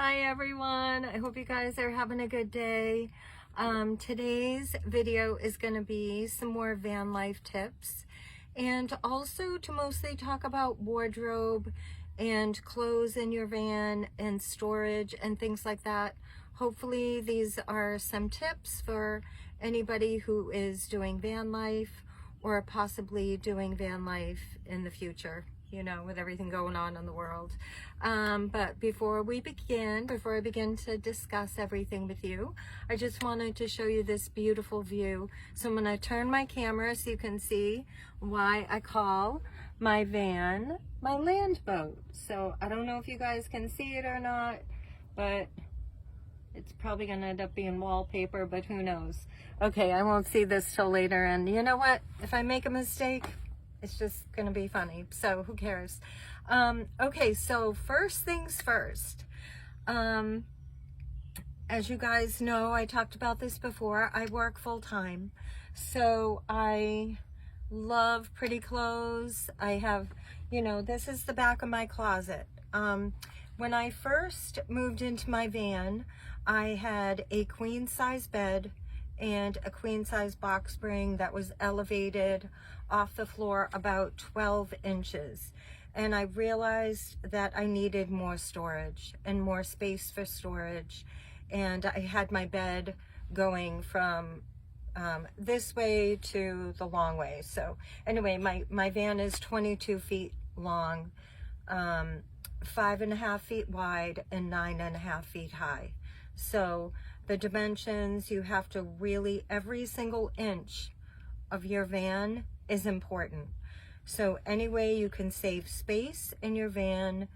Hi everyone, I hope you guys are having a good day. Today's video is going to be some more van life tips and also to mostly talk about wardrobe and clothes in your van and storage and things like that. Hopefully these are some tips for anybody who is doing van life or possibly doing van life in the future, you know, with everything going on in the world. But before I begin to discuss everything with you, I just wanted to show you this beautiful view. So I'm going to turn my camera so you can see why I call my van my land boat. So I don't know if you guys can see it or not, but it's probably going to end up being wallpaper, but who knows. Okay, I won't see this till later, and you know what? If I make a mistake, it's just going to be funny, so who cares? Okay, so first things first. As you guys know, I talked about this before, I work full-time, so I love pretty clothes. I have, you know, this is the back of my closet. When I first moved into my van, I had a queen size bed and a queen size box spring that was elevated off the floor about 12 inches. And I realized that I needed more storage and more space for storage. And I had my bed going from this way to the long way. So anyway, my van is 22 feet long, 5.5 feet wide and 9.5 feet high. So the dimensions, you have to really, every single inch of your van is important. So any way you can save space in your van,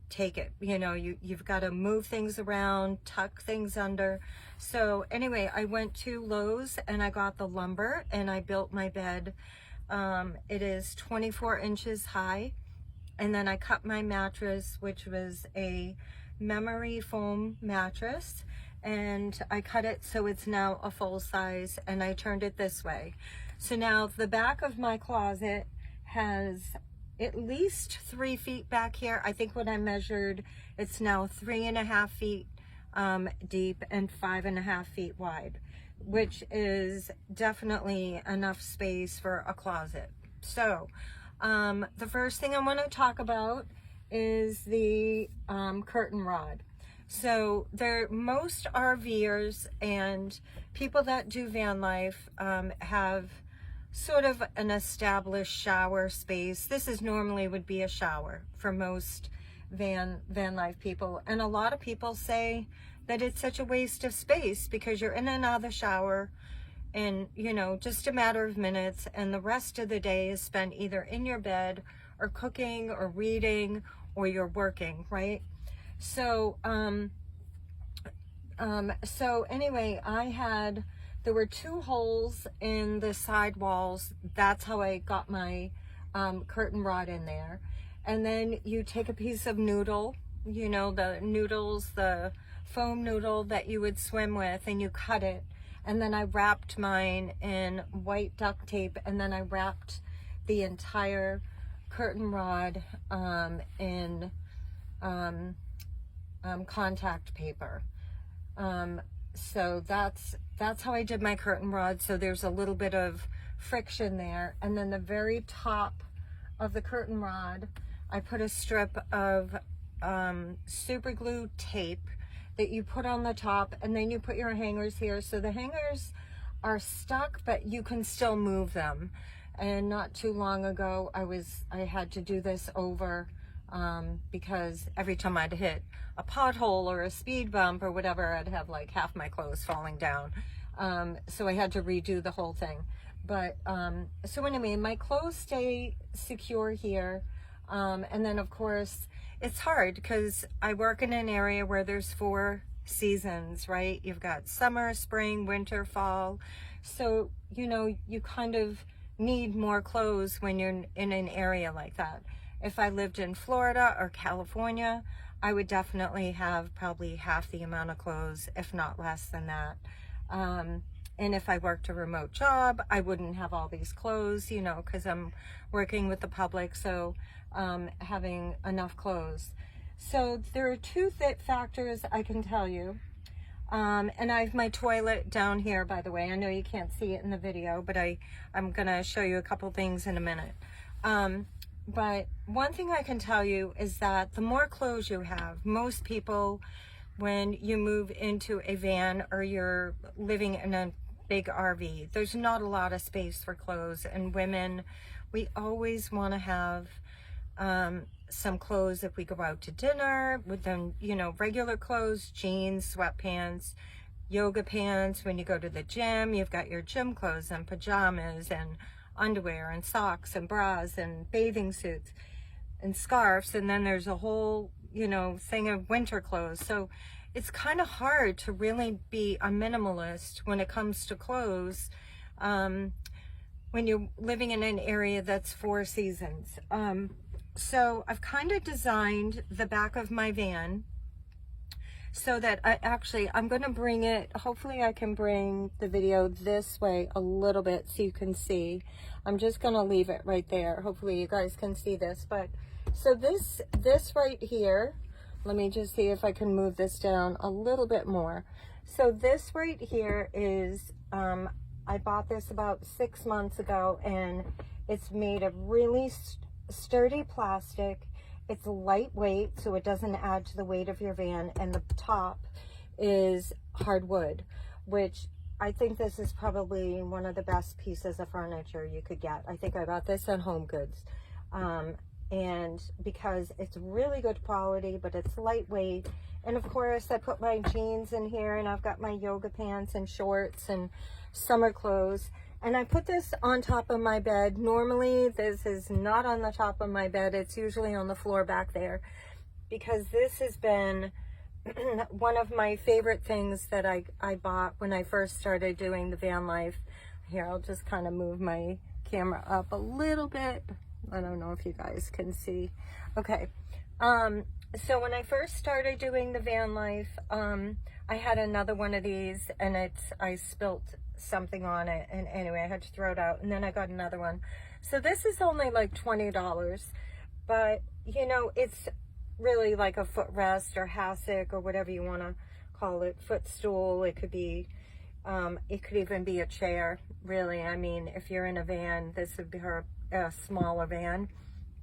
take it. You know, you've got to move things around, tuck things under. So anyway, I went to Lowe's and I got the lumber and I built my bed. It is 24 inches high. And then I cut my mattress, which was a memory foam mattress, and I cut it so it's now a full size, and I turned it this way. So now the back of my closet has at least 3 feet back here. I think when I measured, it's now 3.5 feet deep and 5.5 feet wide, which is definitely enough space for a closet. So the first thing I want to talk about is the curtain rod. So most RVers and people that do van life have sort of an established shower space. This is normally would be a shower for most van life people, and a lot of people say that it's such a waste of space because you're in and out of the shower in, you know, just a matter of minutes, and the rest of the day is spent either in your bed or cooking or reading or you're working, right? So so anyway, there were 2 holes in the side walls. That's how I got my curtain rod in there. And then you take a piece of noodle, you know, the noodles, the foam noodle that you would swim with, and you cut it. And then I wrapped mine in white duct tape, and then I wrapped the entire curtain rod in contact paper. So that's how I did my curtain rod. So there's a little bit of friction there. And then the very top of the curtain rod, I put a strip of super glue tape that you put on the top, and then you put your hangers here. So the hangers are stuck, but you can still move them. And not too long ago, I had to do this over because every time I'd hit a pothole or a speed bump or whatever, I'd have like half my clothes falling down. So I had to redo the whole thing. But so anyway, my clothes stay secure here. And then of course, it's hard because I work in an area where there's 4 seasons, right? You've got summer, spring, winter, fall. So, you know, you kind of need more clothes when you're in an area like that. If I lived in Florida or California, I would definitely have probably half the amount of clothes, if not less than that. And if I worked a remote job, I wouldn't have all these clothes, you know, because I'm working with the public, so having enough clothes. So there are two factors I can tell you. And I have my toilet down here, by the way. I know you can't see it in the video, but I'm gonna show you a couple things in a minute. But one thing I can tell you is that the more clothes you have, most people, when you move into a van or you're living in a big RV, there's not a lot of space for clothes. And women, we always want to have some clothes if we go out to dinner, with them, you know, regular clothes, jeans, sweatpants, yoga pants. When you go to the gym, you've got your gym clothes and pajamas and underwear and socks and bras and bathing suits and scarves, and then there's a whole, you know, thing of winter clothes. So it's kind of hard to really be a minimalist when it comes to clothes when you're living in an area that's 4 seasons. So I've kind of designed the back of my van so that I'm going to bring it, hopefully I can bring the video this way a little bit so you can see. I'm just going to leave it right there. Hopefully you guys can see this. But so this right here, let me just see if I can move this down a little bit more. So this right here is, I bought this about 6 months ago, and it's made of really sturdy plastic. It's lightweight, so it doesn't add to the weight of your van, and the top is hardwood, which I think this is probably one of the best pieces of furniture you could get. I think I got this at Home Goods, and because it's really good quality, but it's lightweight. And of course, I put my jeans in here, and I've got my yoga pants and shorts and summer clothes. And I put this on top of my bed. Normally, this is not on the top of my bed. It's usually on the floor back there, because this has been one of my favorite things that I bought when I first started doing the van life. Here, I'll just kind of move my camera up a little bit. I don't know if you guys can see. Okay. So when I first started doing the van life, I had another one of these, and I spilt something on it, and anyway, I had to throw it out, and then I got another one. So this is only like $20, but you know, it's really like a footrest or hassock or whatever you want to call it, footstool. It could be, it could even be a chair, really. I mean, if you're in a van, this would be a smaller van.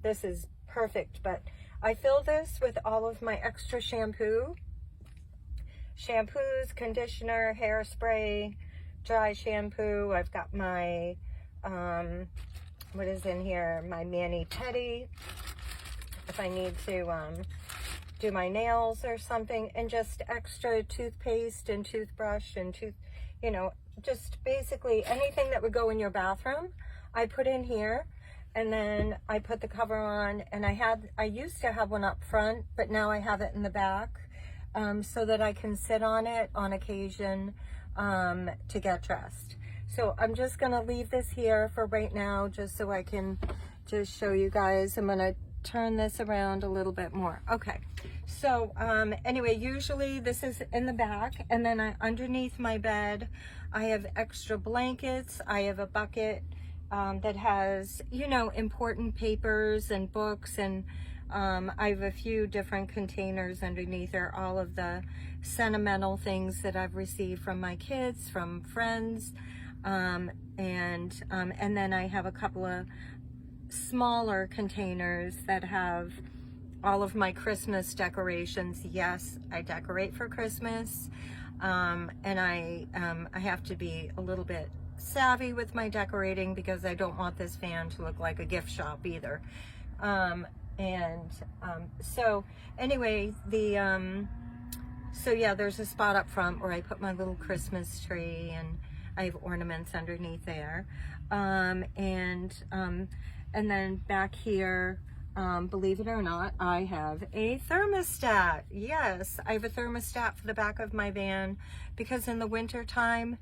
This is perfect. But I fill this with all of my extra shampoos, conditioner, hairspray, dry shampoo. I've got my, what is in here? My mani-pedi, if I need to do my nails or something, and just extra toothpaste and toothbrush and you know, just basically anything that would go in your bathroom, I put in here. And then I put the cover on, and I used to have one up front, but now I have it in the back, so that I can sit on it on occasion to get dressed. So I'm just gonna leave this here for right now, just so I can just show you guys. I'm gonna turn this around a little bit more. Okay, so anyway, usually this is in the back, and then underneath my bed, I have extra blankets. I have a bucket that has, you know, important papers and books, and I have a few different containers underneath there, all of the sentimental things that I've received from my kids, from friends, and then I have a couple of smaller containers that have all of my Christmas decorations. Yes, I decorate for Christmas, and I have to be a little bit savvy with my decorating, because I don't want this van to look like a gift shop either. So anyway, so yeah, there's a spot up front where I put my little Christmas tree, and I have ornaments underneath there. And then back here, believe it or not, I have a thermostat. Yes, I have a thermostat for the back of my van, because in the winter time,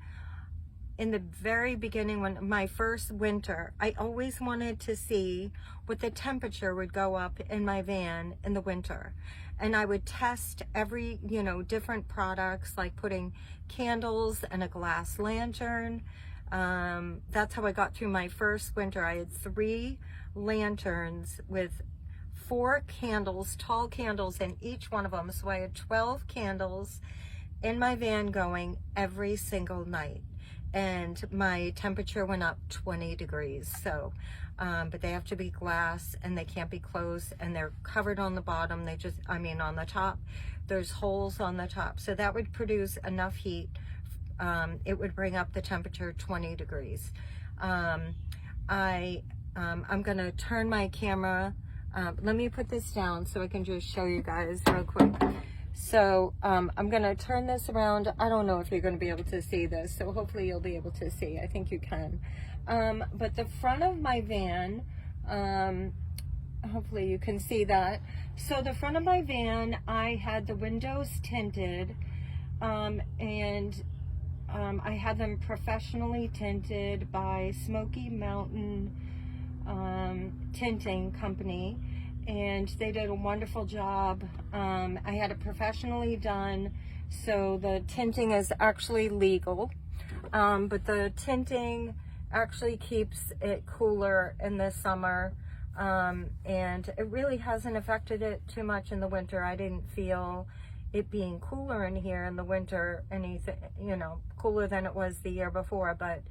in the very beginning, when my first winter, I always wanted to see what the temperature would go up in my van in the winter. And I would test every, you know, different products, like putting candles and a glass lantern. That's how I got through my first winter. I had 3 lanterns with 4 candles, tall candles in each one of them. So I had 12 candles in my van going every single night. And my temperature went up 20 degrees. So, but they have to be glass and they can't be closed, and they're covered on the bottom. On the top, there's holes on the top. So that would produce enough heat. It would bring up the temperature 20 degrees. I'm gonna turn my camera. Let me put this down so I can just show you guys real quick. So I'm gonna turn this around. I don't know if you're gonna be able to see this, so hopefully you'll be able to see. I think you can. But the front of my van, hopefully you can see that. So the front of my van, I had the windows tinted, and I had them professionally tinted by Smoky Mountain Tinting Company, and they did a wonderful job. I had it professionally done, so the tinting is actually legal, but the tinting actually keeps it cooler in the summer, and it really hasn't affected it too much in the winter. I didn't feel it being cooler in here in the winter, anything, cooler than it was the year before, but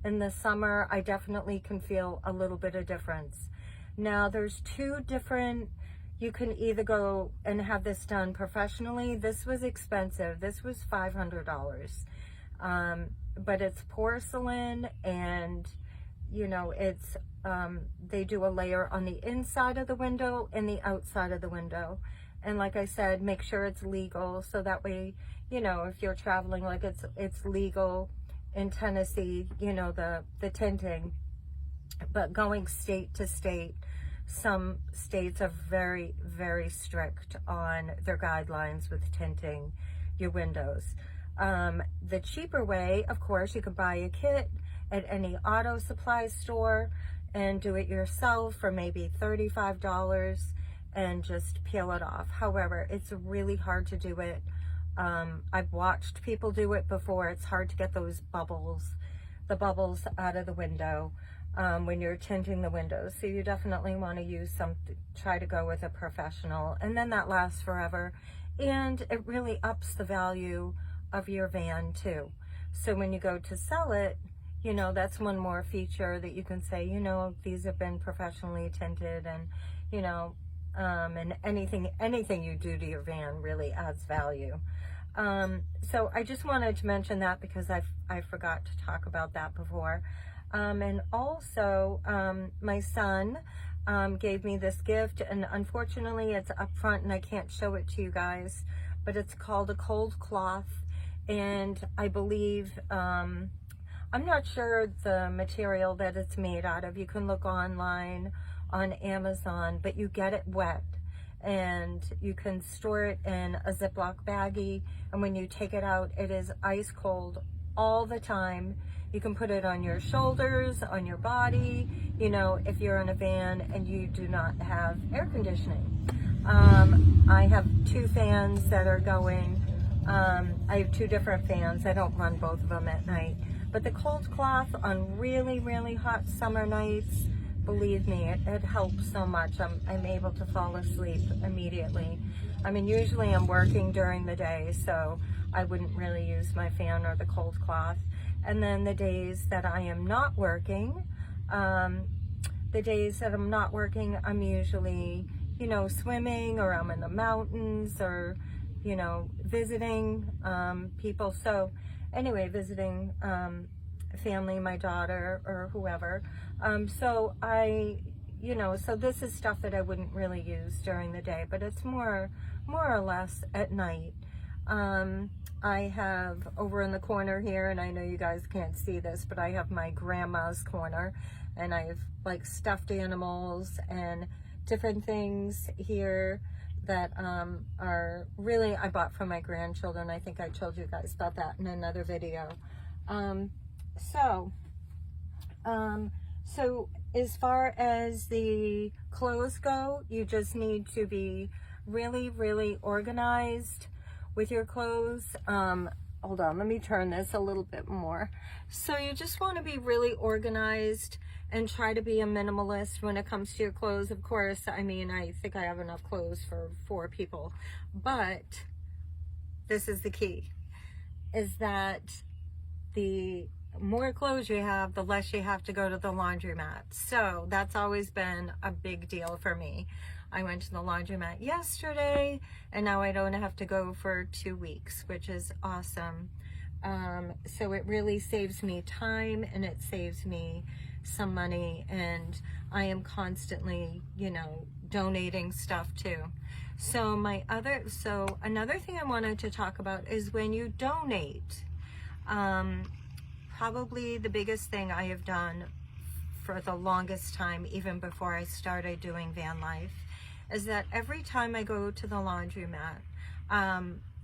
in the summer, I definitely can feel a little bit of difference. Now, there's 2 different, you can either go and have this done professionally. This was expensive. This was $500. But it's porcelain, and, it's, they do a layer on the inside of the window and the outside of the window. And like I said, make sure it's legal, so that way, if you're traveling, like it's legal in Tennessee, the tinting. But going state to state, some states are very, very strict on their guidelines with tinting your windows. The cheaper way, of course, you could buy a kit at any auto supply store and do it yourself for maybe $35 and just peel it off. However, it's really hard to do it. I've watched people do it before. It's hard to get those bubbles, the bubbles out of the window when you're tinting the windows. So you definitely want to try to go with a professional, and then that lasts forever. And it really ups the value of your van too. So when you go to sell it, that's one more feature that you can say, these have been professionally tinted, and, and anything you do to your van really adds value. So I just wanted to mention that because I forgot to talk about that before. And also, my son gave me this gift, and unfortunately it's up front and I can't show it to you guys, but it's called a cold cloth. And I believe, I'm not sure the material that it's made out of. You can look online on Amazon, but you get it wet, and you can store it in a Ziploc baggie, and when you take it out, it is ice cold all the time. You can put it on your shoulders, on your body, if you're in a van and you do not have air conditioning. I have 2 fans that are going. I have 2 different fans. I don't run both of them at night. But the cold cloth on really, really hot summer nights, believe me, it helps so much. I'm able to fall asleep immediately. Usually I'm working during the day, so I wouldn't really use my fan or the cold cloth. And then the days that I am not working, I'm usually, swimming, or I'm in the mountains, or, visiting people. So anyway, visiting family, my daughter or whoever. So so this is stuff that I wouldn't really use during the day, but it's more or less at night. I have over in the corner here, and I know you guys can't see this, but I have my grandma's corner, and I have like stuffed animals and different things here that are really, I bought from my grandchildren. I think I told you guys about that in another video. So as far as the clothes go, you just need to be really, really organized with your clothes. hold on, let me turn this a little bit more. So you just want to be really organized and try to be a minimalist when it comes to your clothes. Of course, I mean, I think I have enough clothes for 4 people, but this is the key, is that the more clothes you have, the less you have to go to the laundromat. So that's always been a big deal for me. I went to the laundromat yesterday, and now I don't have to go for 2 weeks, which is awesome. So it really saves me time, and it saves me some money, and I am constantly, you know, donating stuff too. So another thing I wanted to talk about is when you donate. Probably the biggest thing I have done for the longest time, even before I started doing van life, is that every time I go to the laundromat,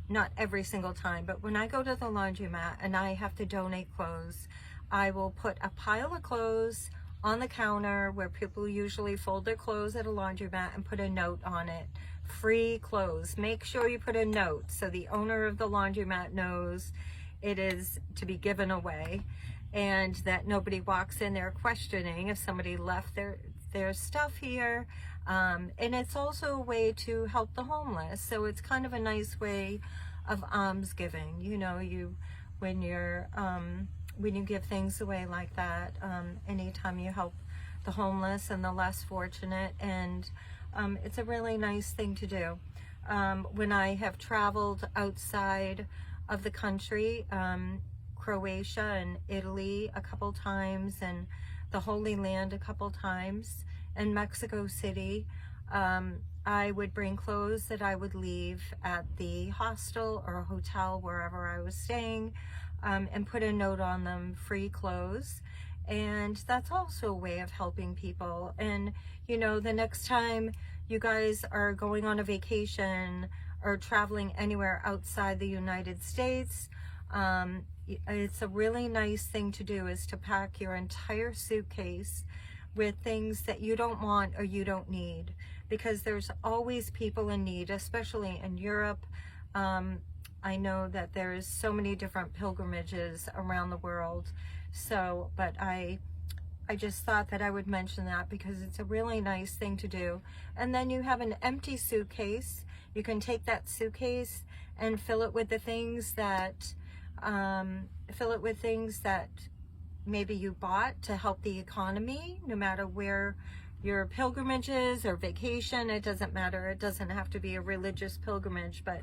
not every single time, but when I go to the laundromat and I have to donate clothes, I will put a pile of clothes on the counter where people usually fold their clothes at a laundromat and put a note on it. Free clothes. Make sure you put a note so the owner of the laundromat knows it is to be given away, and that nobody walks in there questioning if somebody left their stuff here. And it's also a way to help the homeless. So it's kind of a nice way of alms giving. You know, when you give things away like that, anytime you help the homeless and the less fortunate, and it's a really nice thing to do. When I have traveled outside of the country, Croatia and Italy a couple times, and the Holy Land a couple times, and Mexico City, I would bring clothes that I would leave at the hostel or a hotel, wherever I was staying, and put a note on them, free clothes. And that's also a way of helping people. And, you know, the next time you guys are going on a vacation or traveling anywhere outside the United States, it's a really nice thing to do, is to pack your entire suitcase with things that you don't want or you don't need, because there's always people in need, especially in Europe. I know that there's so many different pilgrimages around the world. So, but I just thought that I would mention that because it's a really nice thing to do. And then you have an empty suitcase. You can take that suitcase and fill it with the things that, maybe you bought to help the economy, no matter where your pilgrimage is or vacation. It doesn't matter. It doesn't have to be a religious pilgrimage, but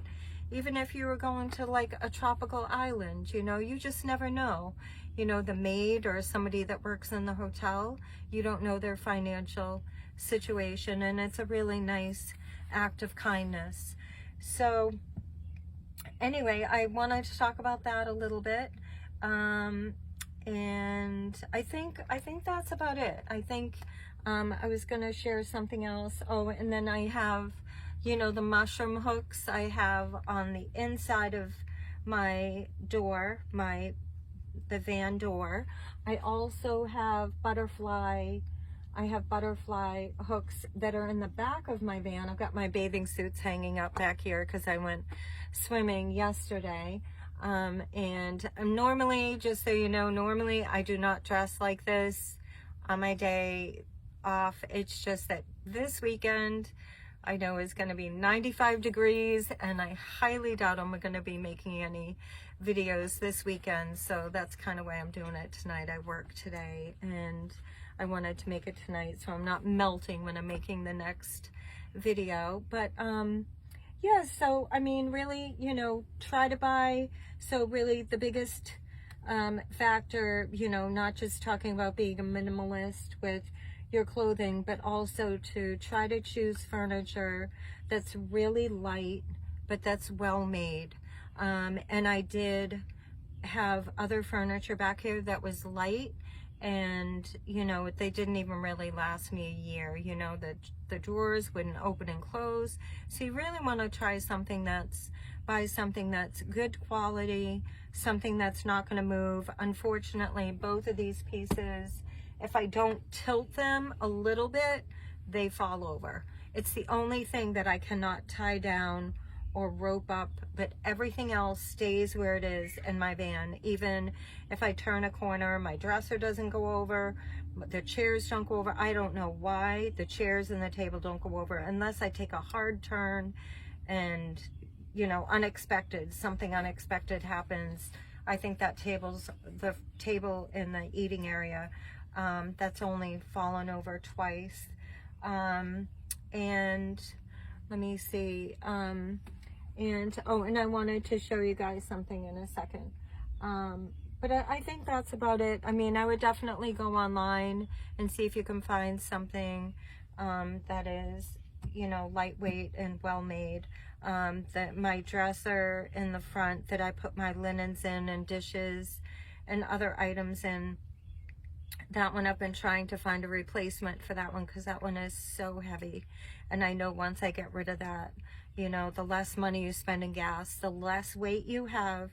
even if you were going to like a tropical island, you know, you just never know. You know, the maid or somebody that works in the hotel, you don't know their financial situation, and it's a really nice act of kindness. So anyway, I wanted to talk about that a little bit. And I think that's about it. I think I was going to share something else. Oh, and then I have, you know, the mushroom hooks I have on the inside of my door, the van door. I also have butterfly hooks that are in the back of my van. I've got my bathing suits hanging up back here because I went swimming yesterday. And normally, just so you know, normally I do not dress like this on my day off. It's just that this weekend I know is going to be 95 degrees, and I highly doubt I'm going to be making any videos this weekend. So that's kind of why I'm doing it tonight. I work today, and I wanted to make it tonight so I'm not melting when I'm making the next video. But yeah, so I mean, really, you know, try to buy. So really the biggest factor, you know, not just talking about being a minimalist with your clothing, but also to try to choose furniture that's really light, but that's well made. And I did have other furniture back here that was light, and you know, they didn't even really last me a year. You know, the drawers wouldn't open and close. So you really want to buy something that's good quality, something that's not going to move. Unfortunately, both of these pieces, if I don't tilt them a little bit, they fall over. It's the only thing that I cannot tie down or rope up, but everything else stays where it is in my van. Even if I turn a corner, my dresser doesn't go over, the chairs don't go over. I don't know why the chairs and the table don't go over unless I take a hard turn and, you know, something unexpected happens. I think that the table in the eating area, that's only fallen over twice. And let me see, and I wanted to show you guys something in a second. But I think that's about it. I mean, I would definitely go online and see if you can find something that is, you know, lightweight and well made. That my dresser in the front that I put my linens in and dishes and other items in, that one I've been trying to find a replacement for that one because that one is so heavy. And I know once I get rid of that, you know, the less money you spend in gas, the less weight you have,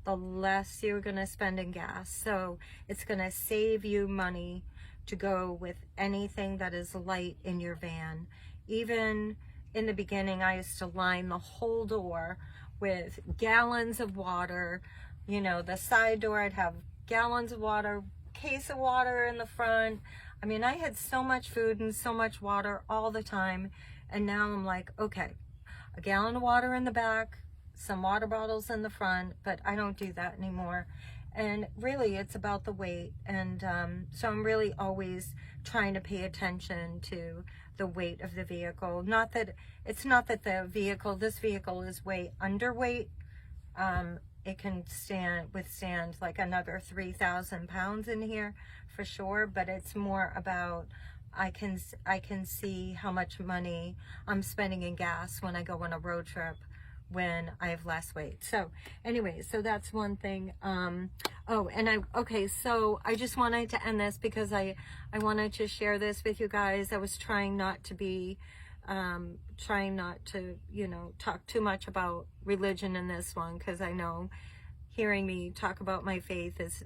the less you're going to spend in gas. So it's going to save you money to go with anything that is light in your van. Even in the beginning, I used to line the whole door with gallons of water. You know, the side door, I'd have gallons of water, case of water in the front. I mean, I had so much food and so much water all the time. And now I'm like, okay, a gallon of water in the back, some water bottles in the front, but I don't do that anymore. And really, it's about the weight. And so I'm really always trying to pay attention to the weight of the vehicle. It's not that this vehicle is way underweight. It can withstand like another 3,000 pounds in here for sure, but it's more about I can see how much money I'm spending in gas when I go on a road trip when I have less weight. So anyway, so that's one thing. So I just wanted to end this because I wanted to share this with you guys. I was trying not to, you know, talk too much about religion in this one, because I know hearing me talk about my faith is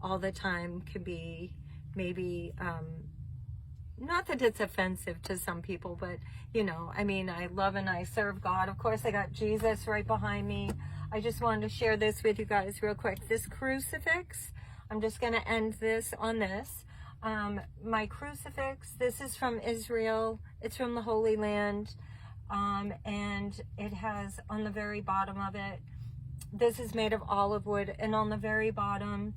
all the time can be maybe not that it's offensive to some people, but you know, I mean, I love and I serve God. Of course, I got Jesus right behind me. I just wanted to share this with you guys real quick. This crucifix, I'm just going to end this on this. My crucifix, this is from Israel. It's from the Holy Land. And it has on the very bottom of it, this is made of olive wood. And on the very bottom,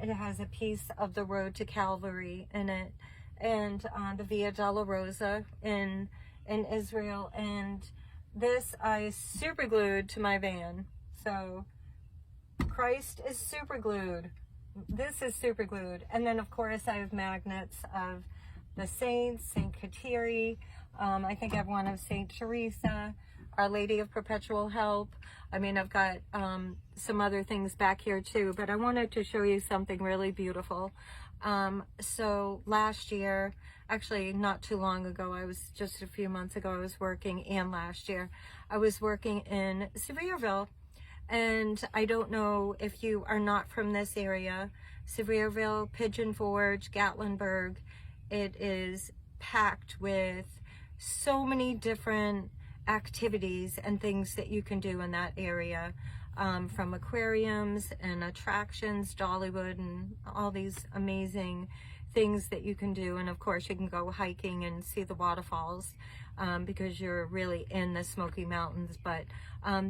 it has a piece of the road to Calvary in it. And the Via Dolorosa in Israel. And this I super glued to my van. So Christ is super glued. This is super glued. And then of course I have magnets of the saints, Saint Kateri. I think I have one of Saint Teresa, Our Lady of Perpetual Help. I mean, I've got some other things back here too, but I wanted to show you something really beautiful. So last year, actually not too long ago, just a few months ago, I was working, and last year, I was working in Sevierville. And I don't know if you are not from this area, Sevierville, Pigeon Forge, Gatlinburg, it is packed with so many different activities and things that you can do in that area. From aquariums and attractions, Dollywood, and all these amazing things that you can do. And of course you can go hiking and see the waterfalls because you're really in the Smoky Mountains. But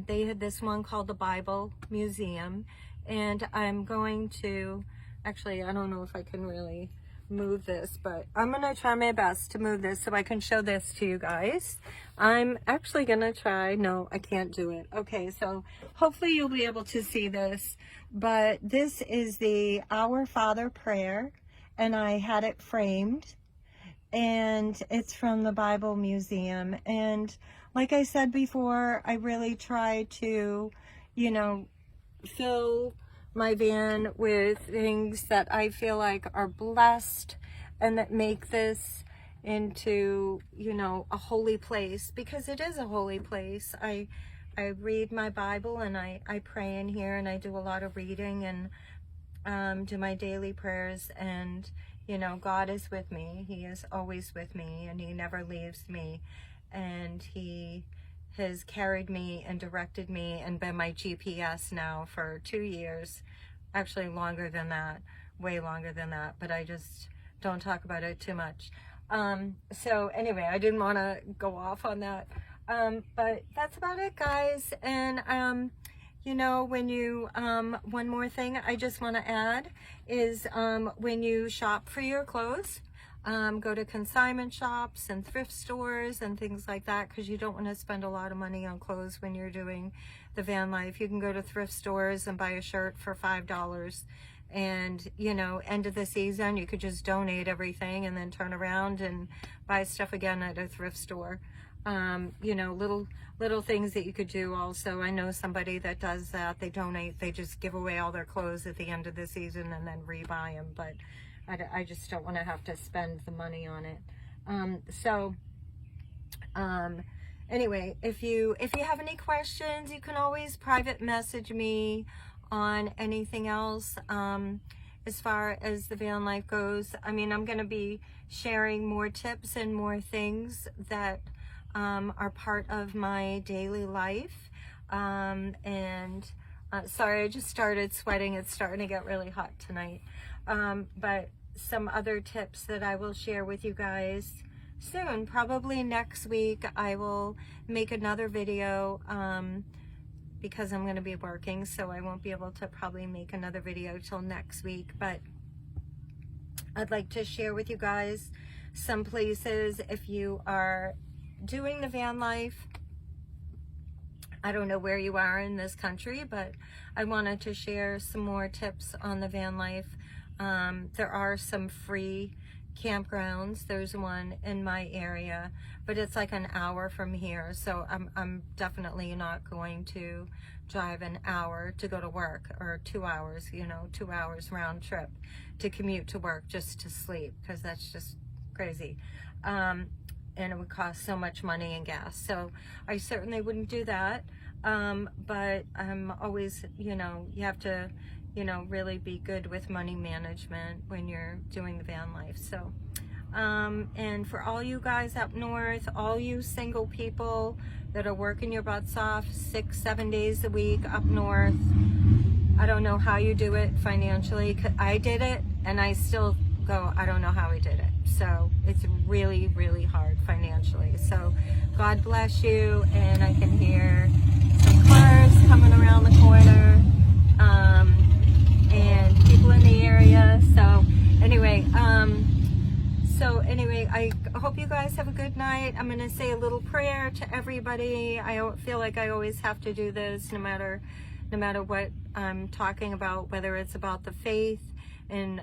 they had this one called the Bible Museum, and I'm going to, actually I don't know if I can really move this, but I'm gonna try my best to move this so I can show this to you guys. I'm actually gonna try. No, I can't do it. Okay, so hopefully you'll be able to see this, but this is the Our Father prayer, and I had it framed, and it's from the Bible Museum. And like I said before, I really try to, you know, fill my van with things that I feel like are blessed and that make this into, you know, a holy place, because it is a holy place. I read my Bible, and I pray in here, and I do a lot of reading, and do my daily prayers. And you know, God is with me. He is always with me, and he never leaves me, and he has carried me and directed me and been my GPS now for 2 years, actually longer than that, way longer than that, but I just don't talk about it too much. So anyway, I didn't want to go off on that, but that's about it, guys. And you know, when you one more thing I just want to add is when you shop for your clothes, go to consignment shops and thrift stores and things like that, because you don't want to spend a lot of money on clothes when you're doing the van life. You can go to thrift stores and buy a shirt for $5, and you know, end of the season you could just donate everything and then turn around and buy stuff again at a thrift store. You know, little things that you could do also. I know somebody that does that. They donate, they just give away all their clothes at the end of the season and then rebuy them, but I just don't want to have to spend the money on it. Anyway, if you have any questions, you can always private message me on anything else as far as the van life goes. I mean, I'm going to be sharing more tips and more things that are part of my daily life. Sorry, I just started sweating. It's starting to get really hot tonight. But some other tips that I will share with you guys soon. Probably next week I will make another video because I'm going to be working, so I won't be able to probably make another video till next week. But I'd like to share with you guys some places if you are doing the van life. I don't know where you are in this country, but I wanted to share some more tips on the van life. There are some free campgrounds. There's one in my area, but it's like an hour from here, so I'm definitely not going to drive an hour to go to work, or 2 hours, you know, 2 hours round trip to commute to work just to sleep, because that's just crazy. And it would cost so much money in gas, so I certainly wouldn't do that. But I'm always, you know, you have to, you know, really be good with money management when you're doing the van life. So and for all you guys up north, all you single people that are working your butts off 6-7 days a week up north, I don't know how you do it financially. I did it and I still go, I don't know how I did it. So it's really, really hard financially. So God bless you. And I can hear some cars coming around the corner, and people in the area. So anyway, I hope you guys have a good night. I'm going to say a little prayer to everybody. I feel like I always have to do this no matter what I'm talking about, whether it's about the faith and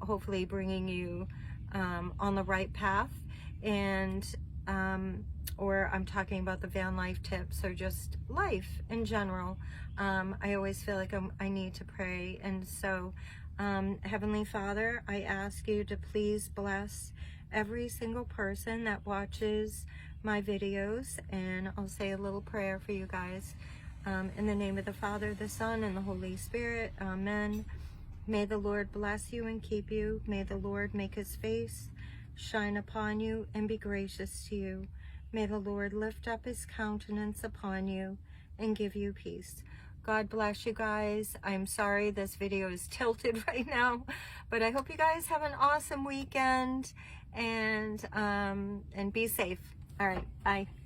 hopefully bringing you on the right path, and or I'm talking about the van life tips or just life in general. I always feel like I need to pray. And so Heavenly Father, I ask you to please bless every single person that watches my videos, and I'll say a little prayer for you guys. In the name of the Father, the Son, and the Holy Spirit, amen. May the Lord bless you and keep you. May the Lord make his face shine upon you and be gracious to you. May the Lord lift up his countenance upon you and give you peace. God bless you guys. I'm sorry this video is tilted right now, but I hope you guys have an awesome weekend, and be safe. All right, bye.